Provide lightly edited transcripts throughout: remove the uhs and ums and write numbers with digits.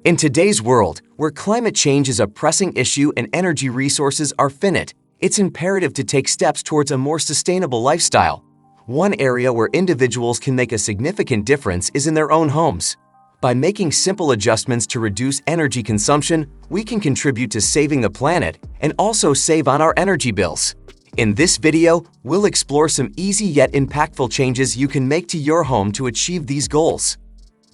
In today's world, where climate change is a pressing issue and energy resources are finite, it's imperative to take steps towards a more sustainable lifestyle. One area where individuals can make a significant difference is in their own homes. By making simple adjustments to reduce energy consumption, we can contribute to saving the planet and also save on our energy bills. In this video, we'll explore some easy yet impactful changes you can make to your home to achieve these goals.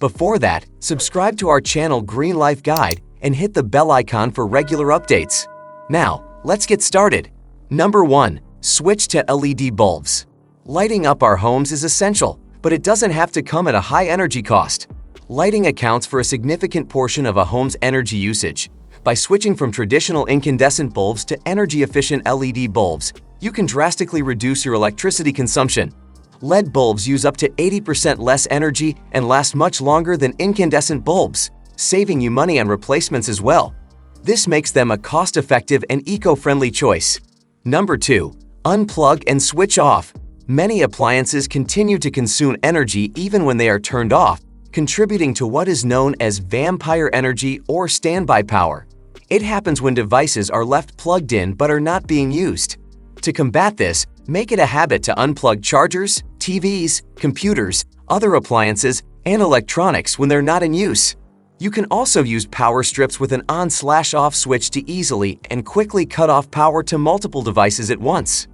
Before that, subscribe to our channel Green Life Guide and hit the bell icon for regular updates. Now, let's get started. Number 1. Switch to LED bulbs. Lighting up our homes is essential, but it doesn't have to come at a high energy cost. Lighting accounts for a significant portion of a home's energy usage. By switching from traditional incandescent bulbs to energy-efficient LED bulbs, you can drastically reduce your electricity consumption. LED bulbs use up to 80% less energy and last much longer than incandescent bulbs, saving you money on replacements as well. This makes them a cost-effective and eco-friendly choice. Number 2. Unplug and switch off. Many appliances continue to consume energy even when they are turned off, contributing to what is known as vampire energy or standby power. It happens when devices are left plugged in but are not being used. To combat this, make it a habit to unplug chargers, TVs, computers, other appliances, and electronics when they're not in use. You can also use power strips with an on/off switch to easily and quickly cut off power to multiple devices at once.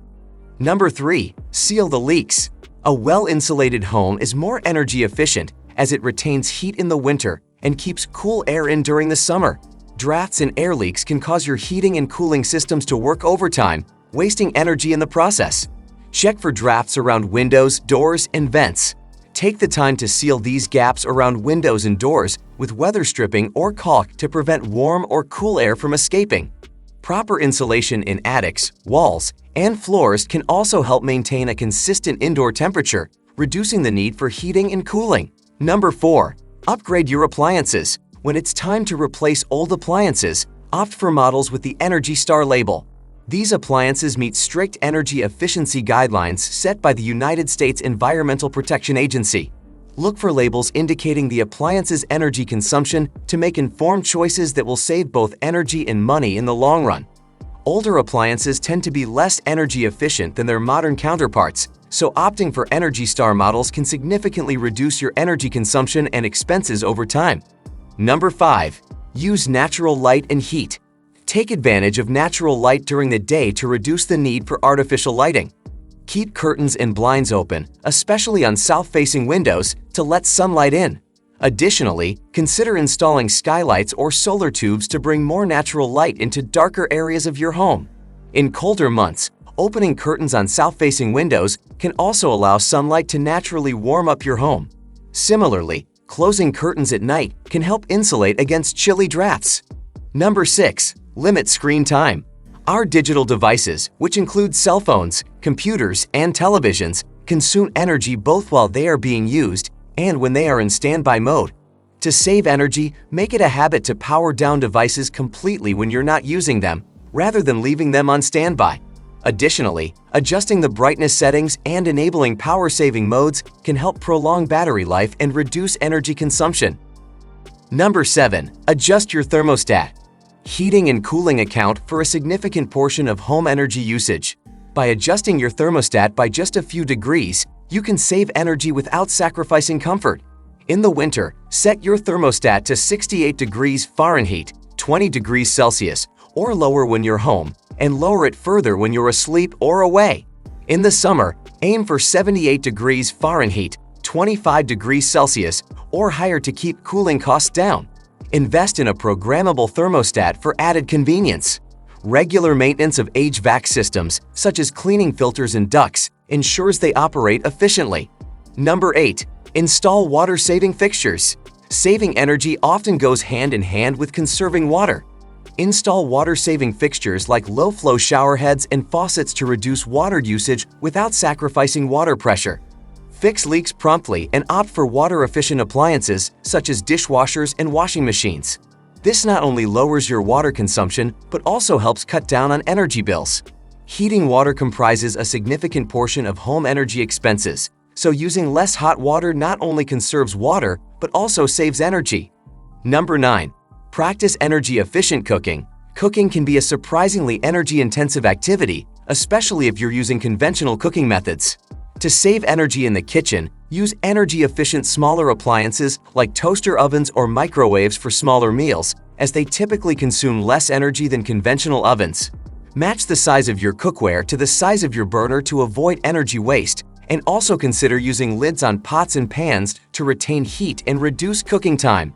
Number 3. Seal the leaks. A well-insulated home is more energy efficient as it retains heat in the winter and keeps cool air in during the summer. Drafts and air leaks can cause your heating and cooling systems to work overtime, wasting energy in the process. Check for drafts around windows, doors, and vents. Take the time to seal these gaps around windows and doors with weather stripping or caulk to prevent warm or cool air from escaping. Proper insulation in attics, walls, and floors can also help maintain a consistent indoor temperature, reducing the need for heating and cooling. Number 4. Upgrade your appliances. When it's time to replace old appliances, opt for models with the Energy Star label. These appliances meet strict energy efficiency guidelines set by the United States Environmental Protection Agency. Look for labels indicating the appliance's energy consumption to make informed choices that will save both energy and money in the long run. Older appliances tend to be less energy efficient than their modern counterparts, so opting for Energy Star models can significantly reduce your energy consumption and expenses over time. Number 5. Use natural light and heat. Take advantage of natural light during the day to reduce the need for artificial lighting. Keep curtains and blinds open, especially on south-facing windows, to let sunlight in. Additionally, consider installing skylights or solar tubes to bring more natural light into darker areas of your home. In colder months, opening curtains on south-facing windows can also allow sunlight to naturally warm up your home. Similarly, closing curtains at night can help insulate against chilly drafts. Number 6. Limit screen time. Our digital devices, which include cell phones, computers, and televisions, consume energy both while they are being used and when they are in standby mode. To save energy, make it a habit to power down devices completely when you're not using them, rather than leaving them on standby. Additionally, adjusting the brightness settings and enabling power-saving modes can help prolong battery life and reduce energy consumption. Number 7. Adjust your thermostat. Heating and cooling account for a significant portion of home energy usage. By adjusting your thermostat by just a few degrees, you can save energy without sacrificing comfort. In the winter, set your thermostat to 68 degrees Fahrenheit, 20 degrees Celsius, or lower when you're home, and lower it further when you're asleep or away. In the summer, aim for 78 degrees Fahrenheit, 25 degrees Celsius, or higher to keep cooling costs down. Invest in a programmable thermostat for added convenience. Regular maintenance of HVAC systems, such as cleaning filters and ducts, ensures they operate efficiently. Number 8. Install water-saving fixtures. Saving energy often goes hand in hand with conserving water. Install water-saving fixtures like low-flow shower heads and faucets to reduce water usage without sacrificing water pressure. Fix leaks promptly and opt for water-efficient appliances such as dishwashers and washing machines. This not only lowers your water consumption, but also helps cut down on energy bills. Heating water comprises a significant portion of home energy expenses, so using less hot water not only conserves water, but also saves energy. Number 9. Practice energy-efficient cooking. Cooking can be a surprisingly energy-intensive activity, especially if you're using conventional cooking methods. To save energy in the kitchen, use energy-efficient smaller appliances like toaster ovens or microwaves for smaller meals, as they typically consume less energy than conventional ovens. Match the size of your cookware to the size of your burner to avoid energy waste, and also consider using lids on pots and pans to retain heat and reduce cooking time.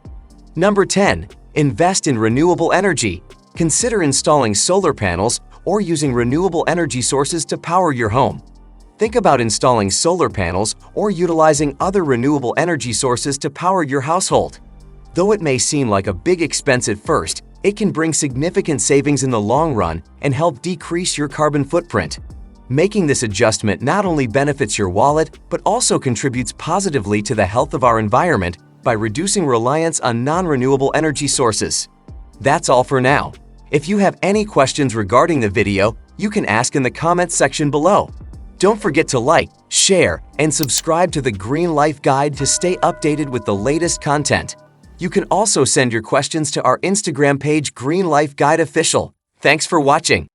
Number 10. Invest in renewable energy. Consider installing solar panels or using renewable energy sources to power your home. Think about installing solar panels or utilizing other renewable energy sources to power your household. Though it may seem like a big expense at first, it can bring significant savings in the long run and help decrease your carbon footprint. Making this adjustment not only benefits your wallet, but also contributes positively to the health of our environment by reducing reliance on non-renewable energy sources. That's all for now. If you have any questions regarding the video, you can ask in the comments section below. Don't forget to like, share, and subscribe to the Green Life Guide to stay updated with the latest content. You can also send your questions to our Instagram page, Green Life Guide Official. Thanks for watching.